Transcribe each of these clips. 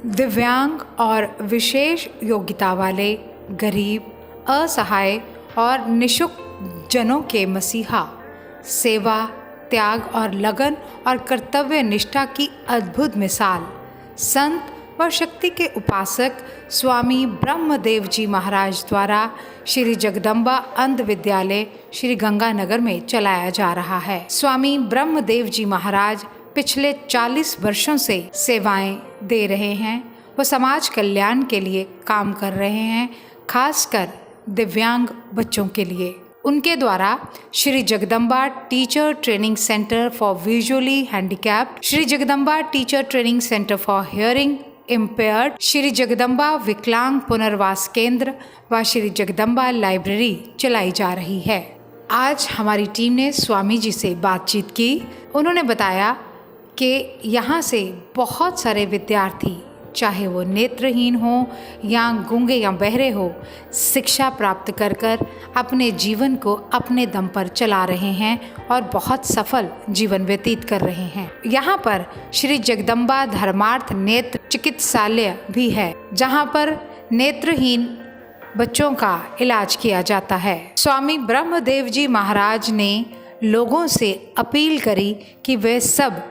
दिव्यांग और विशेष योग्यता वाले, गरीब, असहाय और निःशुल्क जनों के मसीहा, सेवा, त्याग और लगन और कर्तव्य निष्ठा की अद्भुत मिसाल संत व शक्ति के उपासक स्वामी ब्रह्मदेव जी महाराज द्वारा श्री जगदम्बा अंध विद्यालय श्री गंगानगर में चलाया जा रहा है। स्वामी ब्रह्मदेव जी महाराज पिछले 40 वर्षों से सेवाएं दे रहे हैं। वो समाज कल्याण के लिए काम कर रहे हैं, खासकर दिव्यांग बच्चों के लिए। उनके द्वारा Shri Jagdamba teacher training centre for visually handicapped, Shri Jagdamba teacher training centre for hearing impaired, Shri Jagdamba विकलांग पुनर्वास केंद्र व श्री जगदम्बा लाइब्रेरी चलाई जा रही है। आज हमारी टीम ने स्वामी जी से बातचीत की। उन्होंने बताया कि यहाँ से बहुत सारे विद्यार्थी, चाहे वो नेत्रहीन हो या गूंगे या बहरे हो, शिक्षा प्राप्त कर कर अपने जीवन को अपने दम पर चला रहे हैं और बहुत सफल जीवन व्यतीत कर रहे हैं। यहाँ पर श्री जगदम्बा धर्मार्थ नेत्र चिकित्सालय भी है, जहाँ पर नेत्रहीन बच्चों का इलाज किया जाता है। स्वामी ब्रह्मदेव जी महाराज ने लोगों से अपील करी कि वे सब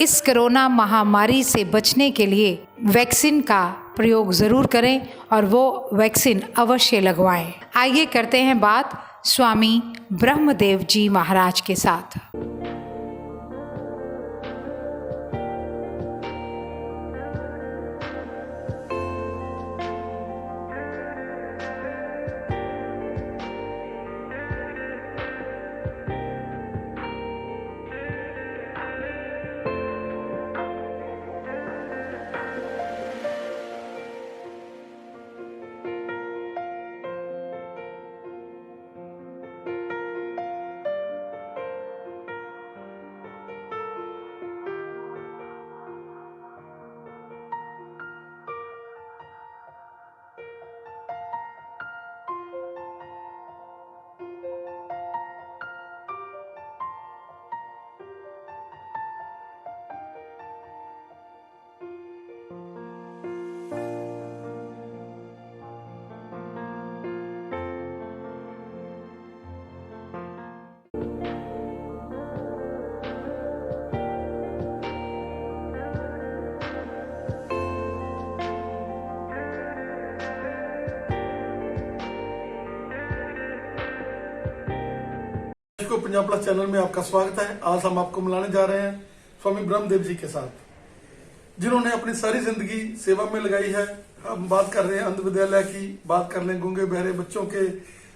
इस कोरोना महामारी से बचने के लिए वैक्सीन का प्रयोग ज़रूर करें और वो वैक्सीन अवश्य लगवाएं। आइए करते हैं बात स्वामी ब्रह्मदेव जी महाराज के साथ। को पंजाब प्लस चैनल में आपका स्वागत है। आज हम आपको मिलाने जा रहे हैं स्वामी ब्रह्मदेव जी के साथ, जिन्होंने अपनी सारी जिंदगी सेवा में लगाई है। हम बात कर रहे हैं अंध विद्यालय की, बात कर लें गूंगे बहरे बच्चों के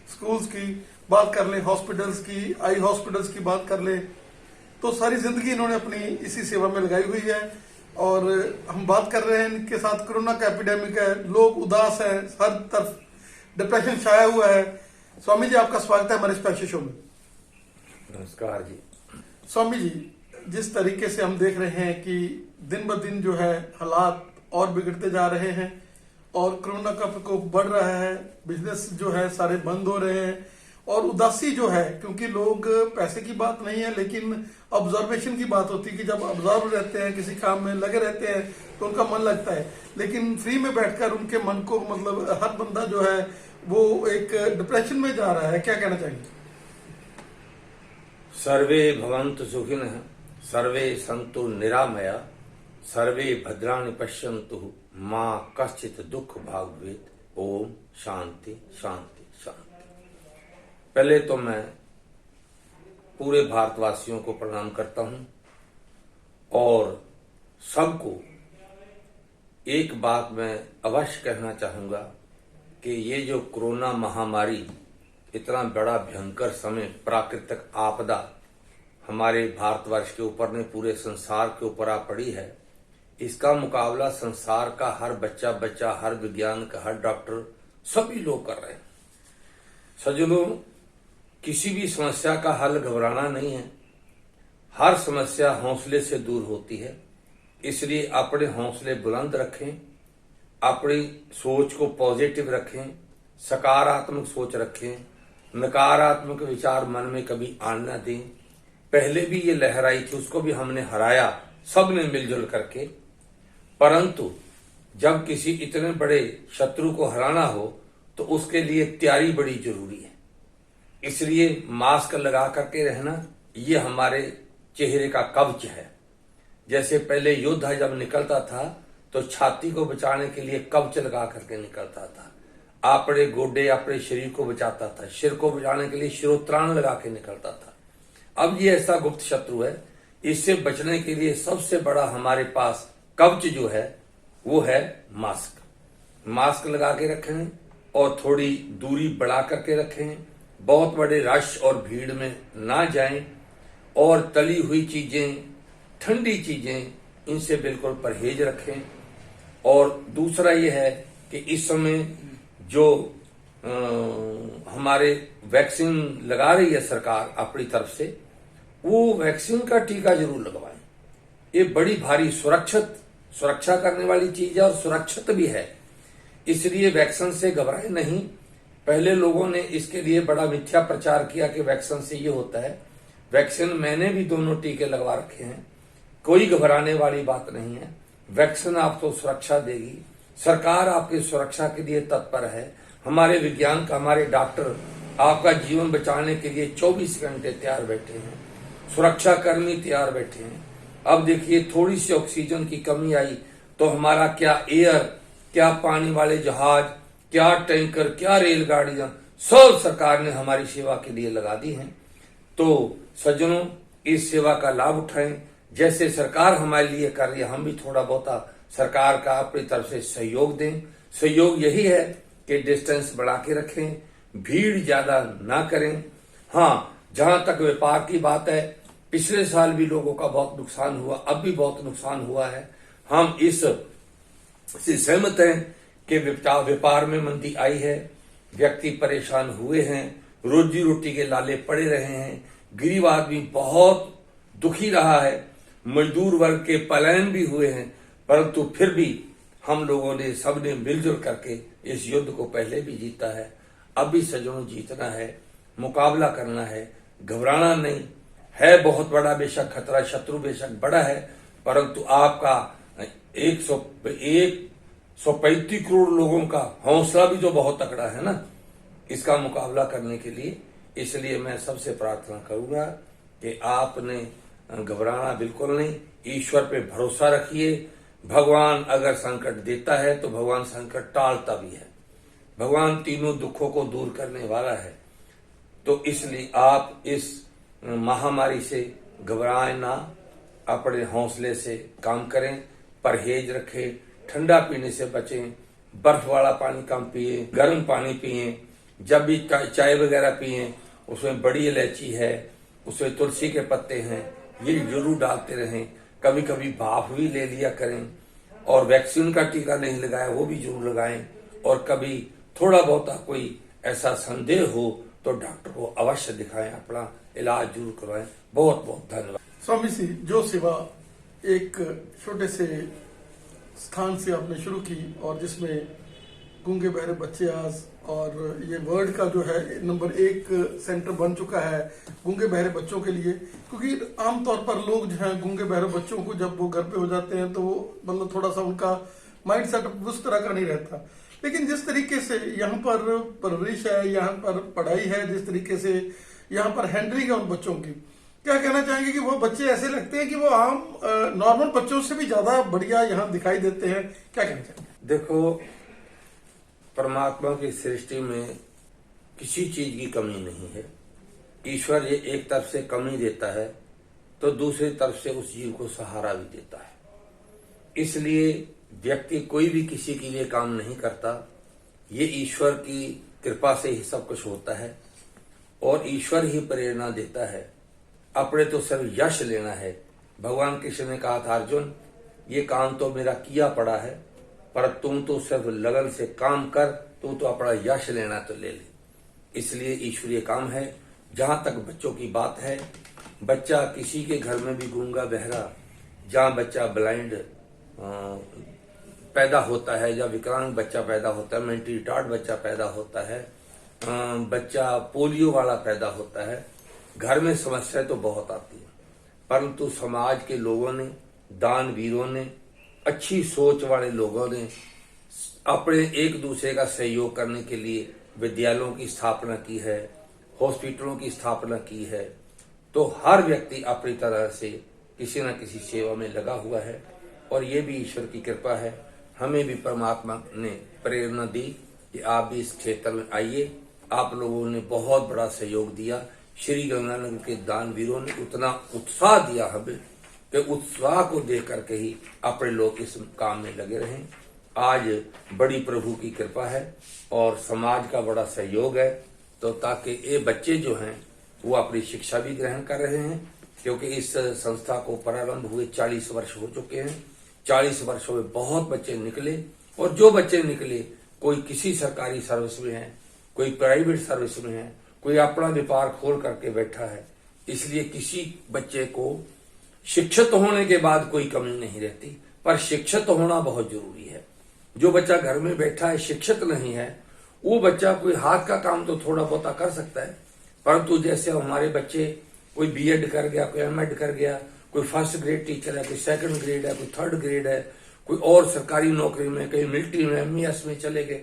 स्कूल्स की, बात कर लें हॉस्पिटल्स की, आई हॉस्पिटल्स की बात कर लें, तो सारी जिंदगी इन्होंने अपनी इसी सेवा में लगाई हुई है। और हम बात कर रहे हैं इनके साथ कोरोना का एपिडेमिक है, लोग उदास हैं, हर तरफ डिप्रेशन छाया हुआ है। स्वामी जी, आपका स्वागत है हमारे स्पेशल शो में। नमस्कार जी। स्वामी जी, जिस तरीके से हम देख रहे हैं कि दिन ब दिन जो है हालात और बिगड़ते जा रहे हैं और कोरोना का प्रकोप बढ़ रहा है, बिजनेस जो है सारे बंद हो रहे हैं और उदासी जो है, क्योंकि लोग पैसे की बात नहीं है लेकिन ऑब्जर्वेशन की बात होती है कि जब ऑब्जर्व रहते हैं, किसी काम में लगे रहते हैं तो उनका मन लगता है, लेकिन फ्री में बैठकर उनके मन को मतलब हर बंदा जो है वो एक डिप्रेशन में जा रहा है। क्या कहना चाहिए? सर्वे भवन्तु सुखिनः, सर्वे सन्तु निरामया, सर्वे भद्राणि पश्यन्तु, मां कश्चित् दुख भाग भवेत्। ओम शांति शांति शांति। पहले तो मैं पूरे भारतवासियों को प्रणाम करता हूं और सबको एक बात मैं अवश्य कहना चाहूंगा कि ये जो कोरोना महामारी, इतना बड़ा भयंकर समय, प्राकृतिक आपदा हमारे भारतवर्ष के ऊपर ने पूरे संसार के ऊपर आ पड़ी है, इसका मुकाबला संसार का हर बच्चा, हर विज्ञान का हर डॉक्टर, सभी लोग कर रहे हैं। सज्जनों, किसी भी समस्या का हल घबराना नहीं है। हर समस्या हौसले से दूर होती है, इसलिए अपने हौसले बुलंद रखें, अपनी सोच को पॉजिटिव रखें, सकारात्मक सोच रखें, नकारात्मक विचार मन में कभी आने न दें। पहले भी ये लहर आई थी, उसको भी हमने हराया सबने मिलजुल करके, परंतु जब किसी इतने बड़े शत्रु को हराना हो तो उसके लिए तैयारी बड़ी जरूरी है। इसलिए मास्क लगा करके रहना ये हमारे चेहरे का कवच है। जैसे पहले योद्धा जब निकलता था तो छाती को बचाने के लिए कवच लगा करके निकलता था, अपने गोडे अपने शरीर को बचाता था, सिर को बचाने के लिए शिरोत्राण लगा के निकलता था। अब ये ऐसा गुप्त शत्रु है, इससे बचने के लिए सबसे बड़ा हमारे पास कवच जो है वो है मास्क। मास्क लगा के रखें और थोड़ी दूरी बढ़ा करके रखें, बहुत बड़े रश और भीड़ में ना जाएं, और तली हुई चीजें, ठंडी चीजें, इनसे बिल्कुल परहेज रखें। और दूसरा ये है कि इस समय जो हमारे वैक्सीन लगा रही है सरकार अपनी तरफ से, वो वैक्सीन का टीका जरूर लगवाएं। ये बड़ी भारी सुरक्षा करने वाली चीज है और सुरक्षित भी है, इसलिए वैक्सीन से घबराए नहीं। पहले लोगों ने इसके लिए बड़ा मिथ्या प्रचार किया कि वैक्सीन से ये होता है। वैक्सीन मैंने भी दोनों टीके लगवा रखे हैं, कोई घबराने वाली बात नहीं है। वैक्सीन आपको सुरक्षा देगी, सरकार आपकी सुरक्षा के लिए तत्पर है। हमारे विज्ञान का, हमारे डॉक्टर आपका जीवन बचाने के लिए 24 घंटे तैयार बैठे हैं, सुरक्षा कर्मी तैयार बैठे हैं। अब देखिए थोड़ी सी ऑक्सीजन की कमी आई तो हमारा क्या एयर, क्या पानी वाले जहाज, क्या टैंकर, क्या रेलगाड़ियां, सब सरकार ने हमारी सेवा के लिए लगा दी हैं। तो सज्जनों, इस सेवा का लाभ उठाएं। जैसे सरकार हमारे लिए कर रही है, हम भी थोड़ा बहुत सरकार का अपनी तरफ से सहयोग दें। सहयोग यही है कि डिस्टेंस बढ़ा के रखें, भीड़ ज्यादा ना करें। हाँ, जहां तक व्यापार की बात है, पिछले साल भी लोगों का बहुत नुकसान हुआ, अब भी बहुत नुकसान हुआ है। हम इससे सहमत हैं कि व्यापार में मंदी आई है, व्यक्ति परेशान हुए हैं, रोजी रोटी के लाले पड़े रहे हैं, गरीब आदमी बहुत दुखी रहा है, मजदूर वर्ग के पलायन भी हुए हैं। परंतु फिर भी हम लोगों ने, सबने मिलजुल करके इस युद्ध को पहले भी जीता है, अब भी सज्जनों जीतना है, मुकाबला करना है, घबराना नहीं है। बहुत बड़ा बेशक खतरा, शत्रु बेशक बड़ा है, परंतु आपका 135 करोड़ लोगों का हौसला भी तो बहुत तगड़ा है ना, इसका मुकाबला करने के लिए। इसलिए मैं सबसे प्रार्थना करूंगा कि आपने घबराना बिल्कुल नहीं, ईश्वर पे भरोसा रखिए। भगवान अगर संकट देता है तो भगवान संकट टालता भी है। भगवान तीनों दुखों को दूर करने वाला है। तो इसलिए आप इस महामारी से घबराएं ना, अपने हौसले से काम करें, परहेज रखें, ठंडा पीने से बचें, बर्फ वाला पानी कम पिए, गर्म पानी पिए। जब भी चाय वगैरह पिए उसमें बड़ी इलायची है, उसमें तुलसी के पत्ते हैं, ये जरूर डालते रहें। कभी कभी भाप भी ले लिया करें, और वैक्सीन का टीका नहीं लगाया वो भी जरूर लगाएं। और कभी थोड़ा बहुत कोई ऐसा संदेह हो तो डॉक्टर को अवश्य दिखाएं, अपना इलाज जरूर करवाएं। बहुत बहुत धन्यवाद। स्वामी जी, जो सेवा एक छोटे से स्थान से आपने शुरू की और जिसमें गूंगे बहरे बच्चे आज, और ये वर्ल्ड का जो है नंबर 1 सेंटर बन चुका है गूंगे बहरे बच्चों के लिए। क्योंकि आमतौर पर लोग जो है गूंगे बहरे बच्चों को जब वो घर पे हो जाते हैं तो वो मतलब थोड़ा सा उनका माइंड सेटअप उस तरह का नहीं रहता। लेकिन जिस तरीके से यहाँ पर परवरिश है, यहाँ पर पढ़ाई है, जिस तरीके से यहाँ पर हैंडलिंग है उन बच्चों की, क्या कहना चाहेंगे कि वो बच्चे ऐसे लगते हैं कि वो आम नॉर्मल बच्चों से भी ज्यादा बढ़िया यहाँ दिखाई देते हैं? क्या कहना चाहेंगे? देखो, परमात्मा की सृष्टि में किसी चीज की कमी नहीं है। ईश्वर ये एक तरफ से कमी देता है तो दूसरी तरफ से उस जीव को सहारा भी देता है। इसलिए व्यक्ति कोई भी किसी के लिए काम नहीं करता, ये ईश्वर की कृपा से ही सब कुछ होता है और ईश्वर ही प्रेरणा देता है। अपने तो सिर्फ यश लेना है। भगवान कृष्ण ने कहा था, अर्जुन ये काम तो मेरा किया पड़ा है, पर तुम तो सिर्फ लगन से काम कर, तू तो अपना यश लेना तो ले ले। इसलिए ईश्वरीय काम है। जहां तक बच्चों की बात है, बच्चा किसी के घर में भी गूंगा बहरा, जहां बच्चा ब्लाइंड पैदा होता है या विकलांग बच्चा पैदा होता है, मेंटली रिटार्ड बच्चा पैदा होता है, बच्चा पोलियो वाला पैदा होता है, घर में समस्या तो बहुत आती है। परंतु समाज के लोगों ने, दानवीरों ने अच्छी सोच वाले लोगों ने अपने एक दूसरे का सहयोग करने के लिए विद्यालयों की स्थापना की है, हॉस्पिटलों की स्थापना की है। तो हर व्यक्ति अपनी तरह से किसी न किसी सेवा में लगा हुआ है और ये भी ईश्वर की कृपा है। हमें भी परमात्मा ने प्रेरणा दी कि आप भी इस क्षेत्र में आइए। आप लोगों ने बहुत बड़ा सहयोग दिया। श्री गंगानगर के दानवीरों ने उतना उत्साह दिया हमें कि उत्साह को देख करके ही अपने लोग इस काम में लगे रहे। आज बड़ी प्रभु की कृपा है और समाज का बड़ा सहयोग है, तो ताकि ये बच्चे जो हैं वो अपनी शिक्षा भी ग्रहण कर रहे हैं, क्योंकि इस संस्था को प्रारंभ हुए 40 वर्ष हो चुके हैं। 40 वर्षों में बहुत बच्चे निकले और जो बच्चे निकले कोई किसी सरकारी सर्विस में है, कोई प्राइवेट सर्विस में है, कोई अपना व्यापार खोल करके बैठा है। इसलिए किसी बच्चे को शिक्षित होने के बाद कोई कमी नहीं रहती, पर शिक्षित होना बहुत जरूरी है। जो बच्चा घर में बैठा है, शिक्षित नहीं है, वो बच्चा कोई हाथ का काम तो थोड़ा बहुत कर सकता है, परंतु जैसे हमारे बच्चे कोई बीएड कर गया, कोई एमएड कर गया, कोई फर्स्ट ग्रेड टीचर है, कोई सेकंड ग्रेड है, कोई थर्ड ग्रेड है, कोई और सरकारी नौकरी में, कहीं मिलिट्री में, एमईएस में चले गए।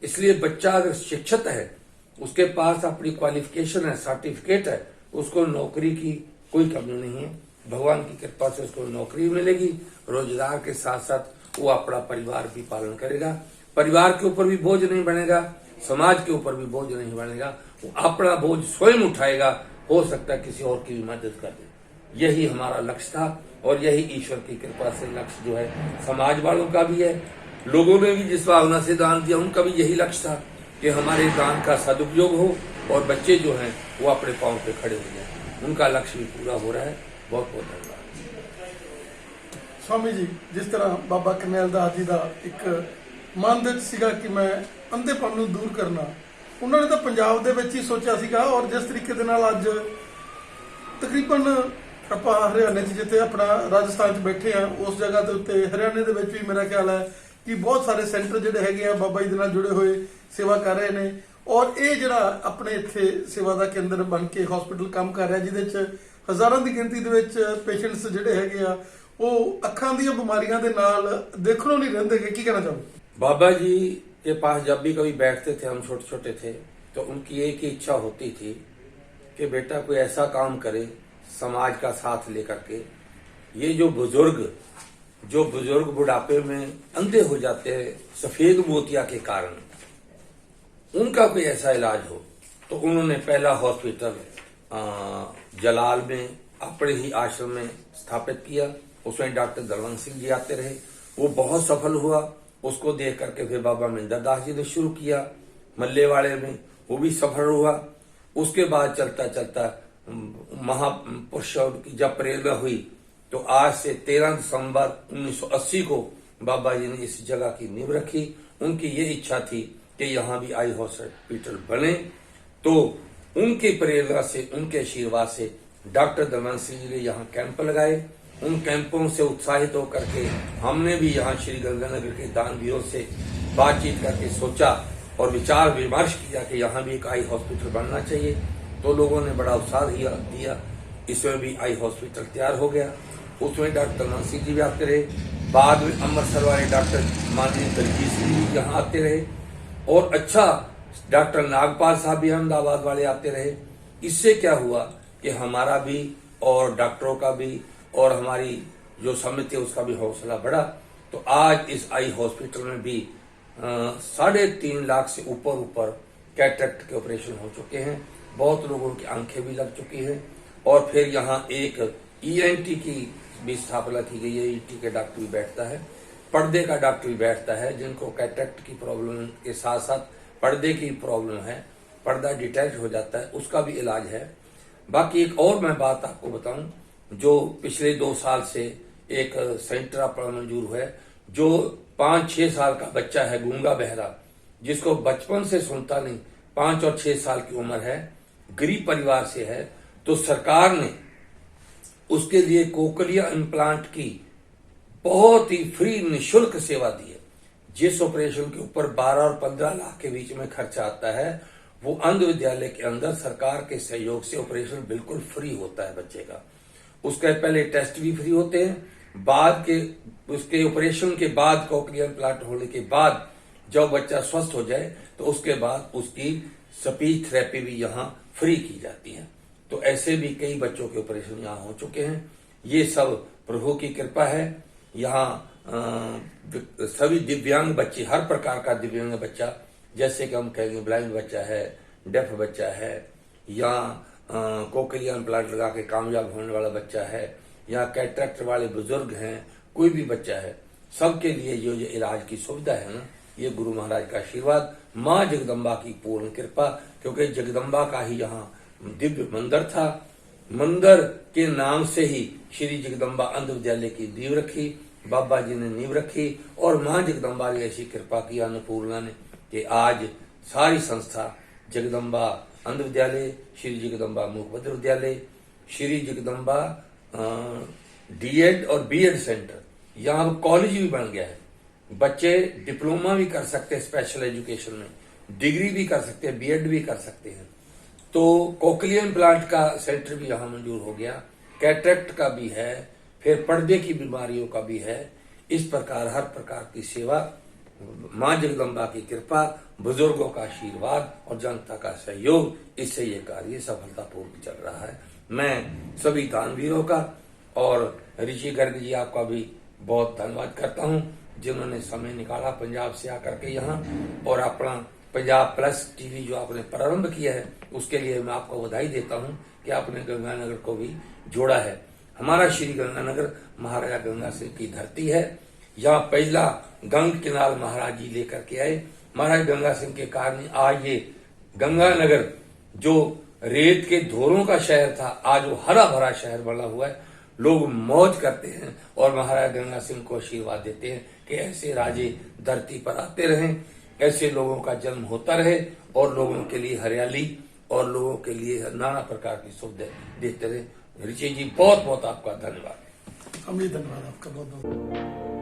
इसलिए बच्चा अगर शिक्षित है, उसके पास अपनी क्वालिफिकेशन है, सर्टिफिकेट है, उसको नौकरी की कोई कमी नहीं है। भगवान की कृपा से उसको नौकरी मिलेगी, रोजगार के साथ साथ वो अपना परिवार भी पालन करेगा। परिवार के ऊपर भी बोझ नहीं बनेगा, समाज के ऊपर भी बोझ नहीं बनेगा, वो अपना बोझ स्वयं उठाएगा। हो सकता है किसी और की भी मदद कर दे। यही हमारा लक्ष्य था और यही ईश्वर की कृपा से लक्ष्य जो है समाज वालों का भी है। लोगों ने भी जिस भावना से दान दिया उनका भी यही लक्ष्य था कि हमारे दान का सदुपयोग हो और बच्चे जो हैं वो अपने पांव पे खड़े हो जाए। उनका लक्ष्य भी पूरा हो रहा है। बहुत बहुत धन्यवाद। स्वामी जी, जिस तरह बाबा करनैल दास जी का एक मन ਦੇ ਸੀਗਾ ਕਿ ਮੈਂ ਅੰਧੇਪਨ ਨੂੰ ਦੂਰ ਕਰਨਾ, ਉਹਨਾਂ ਨੇ ਤਾਂ ਪੰਜਾਬ ਦੇ ਵਿੱਚ ਹੀ ਸੋਚਿਆ ਸੀਗਾ। ਔਰ ਜਿਸ ਤਰੀਕੇ ਦੇ ਨਾਲ ਅੱਜ ਤਕਰੀਬਨ ਆਪਾਂ ਹਰਿਆਣੇ 'ਚ ਜਿੱਥੇ ਆਪਣਾ ਰਾਜਸਥਾਨ 'ਚ ਬੈਠੇ ਆ, ਉਸ ਜਗ੍ਹਾ ਦੇ ਉੱਤੇ ਹਰਿਆਣੇ ਦੇ ਵਿੱਚ ਵੀ ਮੇਰਾ ਖਿਆਲ ਹੈ ਕਿ ਬਹੁਤ ਸਾਰੇ ਸੈਂਟਰ ਜਿਹੜੇ ਹੈਗੇ ਆ ਬਾਬਾ ਜੀ ਦੇ ਨਾਲ ਜੁੜੇ ਹੋਏ ਸੇਵਾ ਕਰ ਰਹੇ ਨੇ। ਔਰ ਇਹ ਜਿਹੜਾ ਆਪਣੇ ਇੱਥੇ ਸੇਵਾ ਦਾ ਕੇਂਦਰ ਬਣ ਕੇ ਹਸਪੀਟਲ ਕੰਮ ਕਰ ਰਿਹਾ, ਜਿਹਦੇ 'ਚ ਹਜ਼ਾਰਾਂ ਦੀ ਗਿਣਤੀ ਦੇ ਵਿੱਚ ਪੇਸ਼ੈਂਟਸ ਜਿਹੜੇ ਹੈਗੇ ਆ ਉਹ ਅੱਖਾਂ ਦੀਆਂ ਬਿਮਾਰੀਆਂ ਦੇ ਨਾਲ ਦੇਖਣੋਂ ਨਹੀਂ ਰਹਿੰਦੇ। ਕੀ ਕਹਿਣਾ ਚਾਹੋਗੇ? बाबा जी के पास जब भी कभी बैठते थे, हम छोटे छोटे थे, तो उनकी एक ही इच्छा होती थी कि बेटा कोई ऐसा काम करे समाज का साथ लेकर के। ये जो बुजुर्ग बुढ़ापे में अंधे हो जाते हैं सफेद मोतिया के कारण, उनका कोई ऐसा इलाज हो। तो उन्होंने पहला हॉस्पिटल जलाल में अपने ही आश्रम में स्थापित किया। उसमें डॉक्टर दलवंत सिंह जी आते रहे, वो बहुत सफल हुआ। उसको देख करके फिर बाबा महेंद्र दास जी ने शुरू किया मल्लेवाड़े में, वो भी सफल हुआ। उसके बाद चलता चलता महापुरुषों की जब प्रेरणा हुई तो आज से 13 दिसंबर 1980 को बाबा जी ने इस जगह की नींव रखी। उनकी ये इच्छा थी कि यहाँ भी आई हॉस्पिटल बने। तो उनकी प्रेरणा से, उनके आशीर्वाद से डॉक्टर दलवंत सिंह जी ने यहाँ कैंप लगाए। उन कैंपों से उत्साहित होकर के हमने भी यहाँ श्री गंगानगर के दानवीरों से बातचीत करके सोचा और विचार विमर्श किया कि यहाँ भी एक आई हॉस्पिटल बनना चाहिए। तो लोगों ने बड़ा उत्साह दिया। इसमें भी आई हॉस्पिटल तैयार हो गया। उसमें डॉक्टर दलवंत सिंह जी भी आते रहे। बाद में अमृतसर वाले डॉक्टर माननीय दलजीत सिंह जी यहाँ आते रहे और अच्छा डॉक्टर नागपाल साहब भी अहमदाबाद वाले आते रहे। इससे क्या हुआ कि हमारा भी और डॉक्टरों का भी और हमारी जो समिति है उसका भी हौसला बढ़ा। तो आज इस आई हॉस्पिटल में भी 3.5 लाख से ऊपर कैटरेक्ट के ऑपरेशन हो चुके हैं। बहुत लोगों की आंखें भी लग चुकी हैं। और फिर यहाँ एक ईएनटी की भी स्थापना की गई है। ईएनटी के डॉक्टर भी बैठता है, पर्दे का डॉक्टर भी बैठता है। जिनको कैटरेक्ट की प्रॉब्लम के साथ साथ पर्दे की प्रॉब्लम है, पर्दा डिटैच हो जाता है, उसका भी इलाज है। बाकी एक और मैं बात आपको बताऊं, जो पिछले 2 साल से एक सेंटर अपना मंजूर हुआ है। जो 5-6 साल का बच्चा है, गूंगा बहरा, जिसको बचपन से सुनता नहीं, 5 और 6 साल की उम्र है, गरीब परिवार से है, तो सरकार ने उसके लिए कोकलिया इम्प्लांट की बहुत ही फ्री निशुल्क सेवा दी है। जिस ऑपरेशन के ऊपर 12 और 15 लाख के बीच में खर्चा आता है, वो अंध विद्यालय के अंदर सरकार के सहयोग से ऑपरेशन बिल्कुल फ्री होता है बच्चे का। उसके पहले टेस्ट भी फ्री होते हैं, बाद के उसके ऑपरेशन के बाद कोक्लियर इम्प्लांट होने के बाद जब बच्चा स्वस्थ हो जाए तो उसके बाद उसकी स्पीच थेरेपी भी यहाँ फ्री की जाती है। तो ऐसे भी कई बच्चों के ऑपरेशन यहाँ हो चुके हैं। ये सब प्रभु की कृपा है। यहाँ सभी दिव्यांग बच्चे, हर प्रकार का दिव्यांग बच्चा, जैसे कि हम कहेंगे ब्लाइंड बच्चा है, डेफ बच्चा है, या कोक्लियर इम्प्लांट लगा के कामयाब होने वाला बच्चा है, या कैटरेक्ट वाले बुजुर्ग हैं, कोई भी बच्चा है, सबके लिए जो ये इलाज की सुविधा है ना, ये गुरु महाराज का आशीर्वाद, माँ जगदम्बा की पूर्ण कृपा, क्योंकि जगदम्बा का ही यहाँ दिव्य मंदिर था। मंदिर के नाम से ही श्री जगदम्बा अंध विद्यालय की नींव रखी, बाबा जी ने नींव रखी, और माँ जगदम्बा ने ऐसी कृपा की अन्नपूर्णा ने कि आज सारी संस्था जगदम्बा अंध विद्यालय, श्री जगदम्बा मुखबद्र विद्यालय, श्री जगदम्बा डीएड और बीएड सेंटर, यहाँ कॉलेज भी बन गया है। बच्चे डिप्लोमा भी कर सकते हैं, स्पेशल एजुकेशन में डिग्री भी कर सकते हैं, बीएड भी कर सकते हैं। तो कोक्लियर इम्प्लांट का सेंटर भी यहाँ मंजूर हो गया, कैटरेक्ट का भी है, फिर पर्दे की बीमारियों का भी है। इस प्रकार हर प्रकार की सेवा, माँ जगदम्बा की कृपा, बुजुर्गों का आशीर्वाद और जनता का सहयोग, इससे ये कार्य सफलतापूर्वक चल रहा है। मैं सभी दानवीरों का और ऋषि गर्ग जी आपका भी बहुत धन्यवाद करता हूँ, जिन्होंने समय निकाला पंजाब से आकर के यहाँ, और अपना पंजाब प्लस टीवी जो आपने प्रारंभ किया है उसके लिए मैं आपको बधाई देता हूँ कि आपने गंगानगर को भी जोड़ा है। हमारा श्री गंगानगर महाराजा गंगा सिंह की धरती है। यहाँ पहला गंग किनाल महाराज जी लेकर के आए। महाराज गंगा सिंह के कारण आज ये गंगानगर जो रेत के धोरों का शहर था, आज वो हरा भरा शहर बना हुआ है। लोग मौज करते हैं और महाराज गंगा सिंह को आशीर्वाद देते हैं कि ऐसे राजे धरती पर आते रहें, ऐसे लोगों का जन्म होता रहे, और लोगों के लिए हरियाली और लोगों के लिए नाना प्रकार की सुविधा देते रहे। ऋषि जी बहुत बहुत आपका धन्यवाद। हम भी धन्यवाद आपका बहुत बहुत।